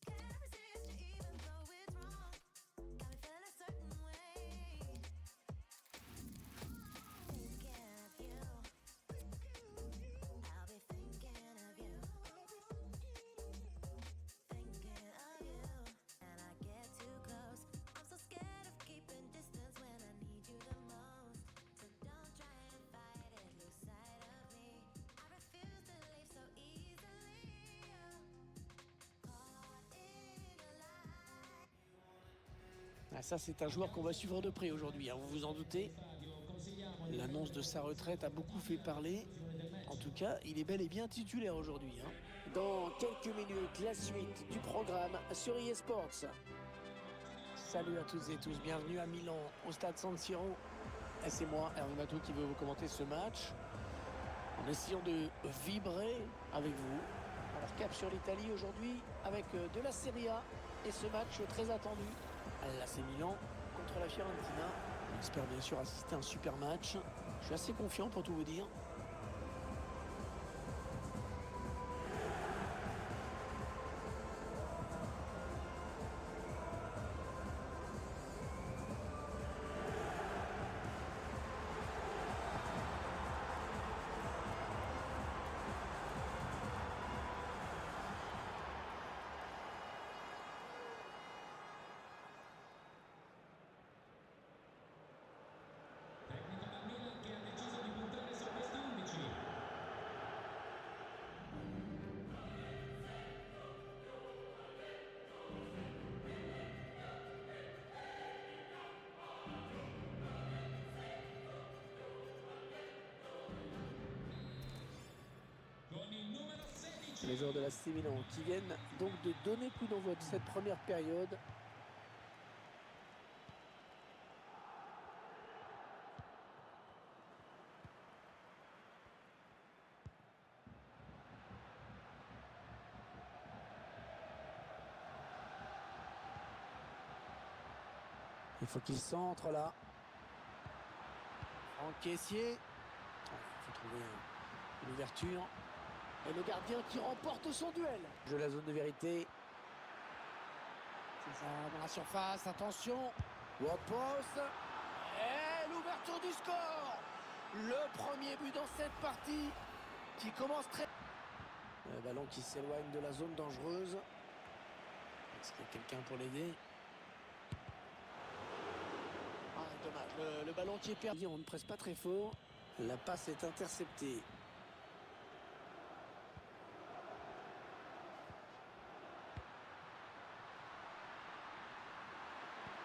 Can't resist you even though it's wrong. Got me feeling a certain way. Thinking of you. I'll be thinking of you. Thinking of you. And I get too close. I'm so scared of keeping distance when I need you the most. So don't try and fight it, lose sight of me. I refuse to leave so easily. Caught in a lie. Ah, ça, c'est un joueur qu'on va suivre de près aujourd'hui, hein, vous vous en doutez. L'annonce de sa retraite a beaucoup fait parler. En tout cas, il est bel et bien titulaire aujourd'hui, hein. Dans quelques minutes, la suite du programme sur EA Sports. Salut à toutes et tous, bienvenue à Milan, au stade San Siro. Et c'est moi, Hervé Matou, qui veut vous commenter ce match, en essayant de vibrer avec vous. Alors, cap sur l'Italie aujourd'hui, avec de la Serie A, et ce match très attendu. L'AC Milan contre la Fiorentina. On espère bien sûr assister à un super match. Je suis assez confiant pour tout vous dire. Tecnico del Milan che ha deciso di puntare su questi 11. Con il numero 16. Les joueurs de l'AC Milan qui viennent donc de donner coup d'envoi de cette première période. Il faut qu'il centre là. En caissier. Il faut trouver une ouverture. Et le gardien qui remporte son duel. Je la zone de vérité. C'est ça dans la surface. Attention. Wopos. Et l'ouverture du score. Le premier but dans cette partie qui commence très... Le ballon qui s'éloigne de la zone dangereuse. Est-ce qu'il y a quelqu'un pour l'aider? Ah, dommage, le ballon qui est perdu, on ne presse pas très fort. La passe est interceptée.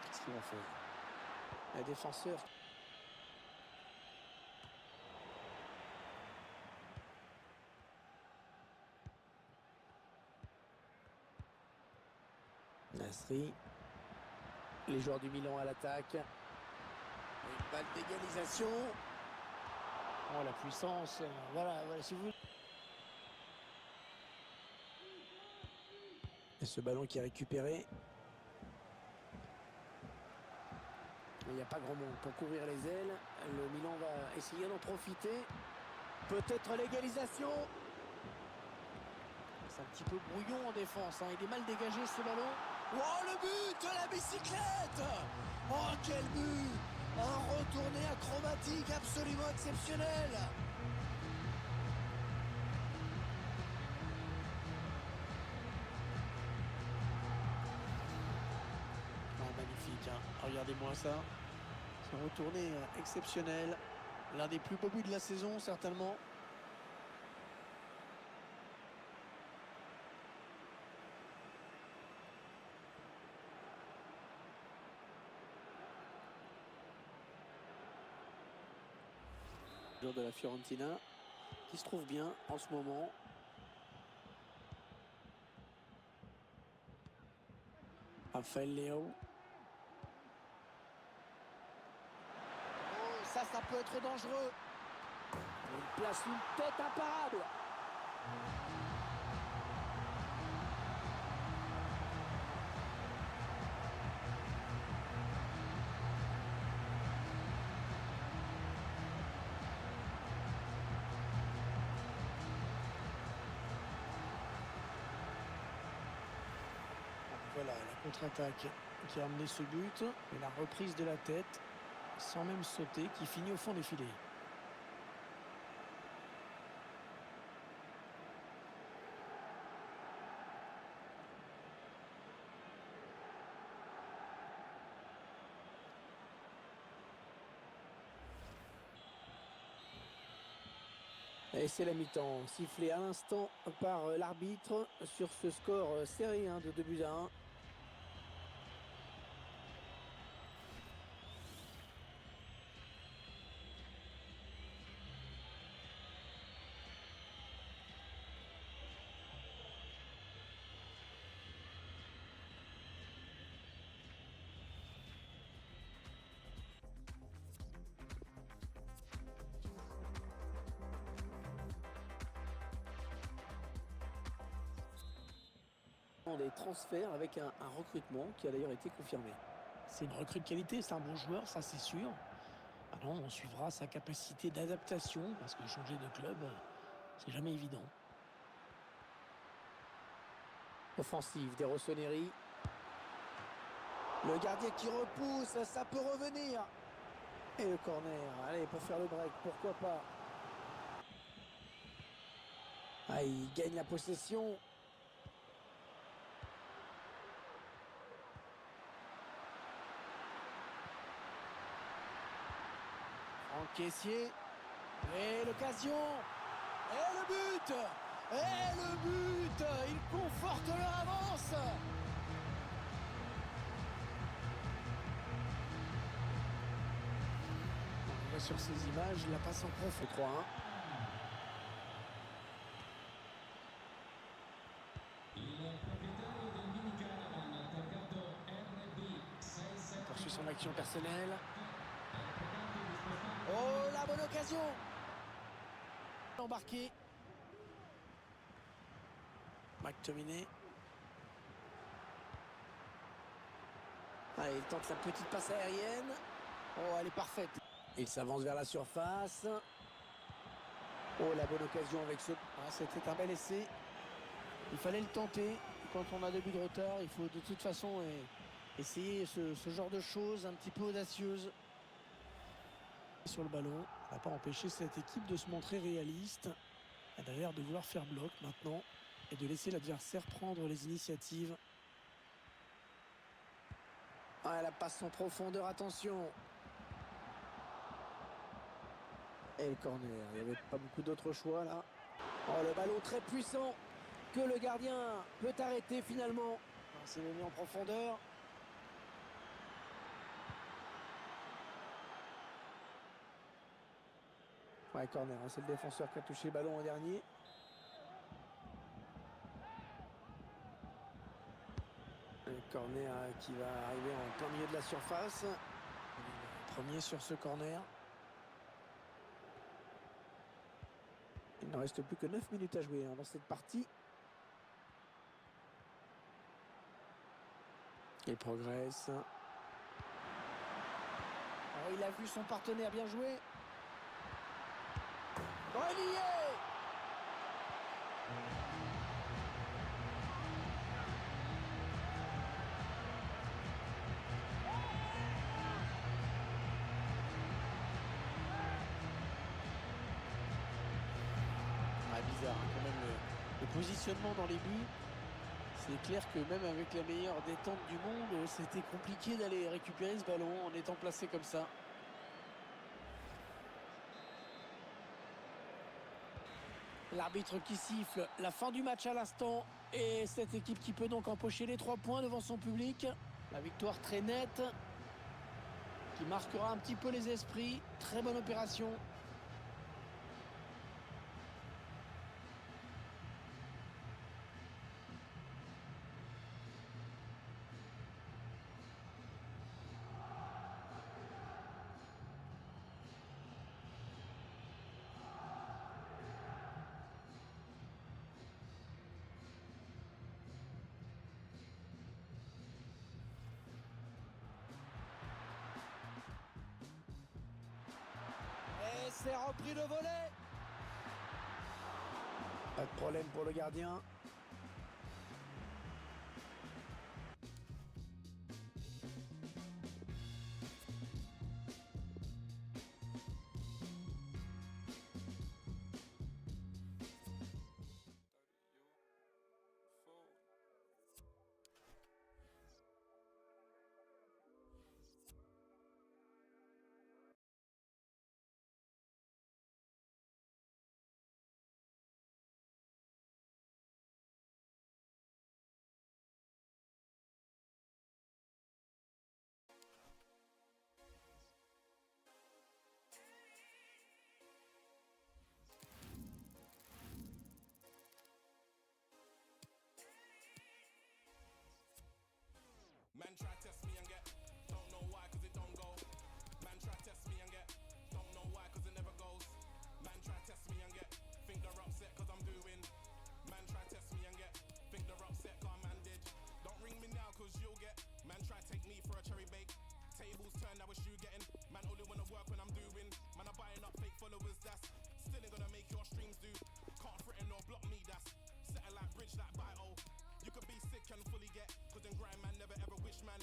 Qu'est-ce qu'ils vont faire? Les défenseurs. Nasri. Les joueurs du Milan à l'attaque. Une balle d'égalisation. Oh, la puissance. Voilà, si vous voulez. Et ce ballon qui est récupéré. Il n'y a pas grand monde pour couvrir les ailes. Le Milan va essayer d'en profiter. Peut-être l'égalisation. C'est un petit peu brouillon en défense, hein. Il est mal dégagé ce ballon. Oh, le but de la bicyclette! Oh, quel but! Un retourné acrobatique absolument exceptionnel! Oh, magnifique, hein. Regardez-moi ça. Ce retourné exceptionnel. L'un des plus beaux buts de la saison, certainement. Joueur de la Fiorentina qui se trouve bien en ce moment. Raphaël Léao. Oh, ça peut être dangereux. Il place une tête imparable. Voilà, la contre-attaque qui a amené ce but. Et la reprise de la tête, sans même sauter, qui finit au fond des filets. Et c'est la mi-temps, sifflé à l'instant par l'arbitre sur ce score serré de 2 buts à 1. Des transferts avec un recrutement qui a d'ailleurs été confirmé. C'est une recrue de qualité, c'est un bon joueur, ça c'est sûr. Maintenant, on suivra sa capacité d'adaptation parce que changer de club, c'est jamais évident. Offensive des Rossoneri. Le gardien qui repousse, ça peut revenir. Et le corner, allez, pour faire le break, pourquoi pas. Ah, il gagne la possession. Caissier, et l'occasion, et le but, ils confortent leur avance. On voit sur ces images la passe en profond. 3-1. Il poursuit son action personnelle. Oh, la bonne occasion! Embarqué. McTominay. Allez, il tente la petite passe aérienne. Oh, elle est parfaite. Il s'avance vers la surface. Oh, la bonne occasion avec ce... Ah, c'était un bel essai. Il fallait le tenter. Quand on a 2 buts de retard, il faut de toute façon essayer ce genre de choses un petit peu audacieuses. Sur le ballon, ça n'a pas empêché cette équipe de se montrer réaliste. Elle a l'air de vouloir faire bloc maintenant et de laisser l'adversaire prendre les initiatives. Ah, la passe en profondeur, attention. Et le corner, il n'y avait pas beaucoup d'autres choix là. Oh, le ballon très puissant que le gardien peut arrêter finalement. C'est mis en profondeur. Ouais, corner, c'est le défenseur qui a touché le ballon en dernier. Le corner qui va arriver en plein milieu de la surface. Premier sur ce corner. Il ne reste plus que 9 minutes à jouer dans cette partie. Il progresse. Oh, il a vu son partenaire bien jouer. Oh, il y est! Bizarre quand même le positionnement dans les buts. C'est clair que même avec la meilleure détente du monde, c'était compliqué d'aller récupérer ce ballon en étant placé comme ça. L'arbitre qui siffle la fin du match à l'instant et cette équipe qui peut donc empocher les 3 points devant son public. La victoire très nette qui marquera un petit peu les esprits. Très bonne opération. Et c'est repris de volet. Pas de problème pour le gardien. me for a cherry bake. Tables turn, now it's you getting. Man only wanna work when I'm doing. Man, I'm buying up fake followers, that's still ain't gonna make your streams do. Can't threaten or block me, that's settle like bridge like Bio. You could be sick and fully get, cause them grind man never ever wish man.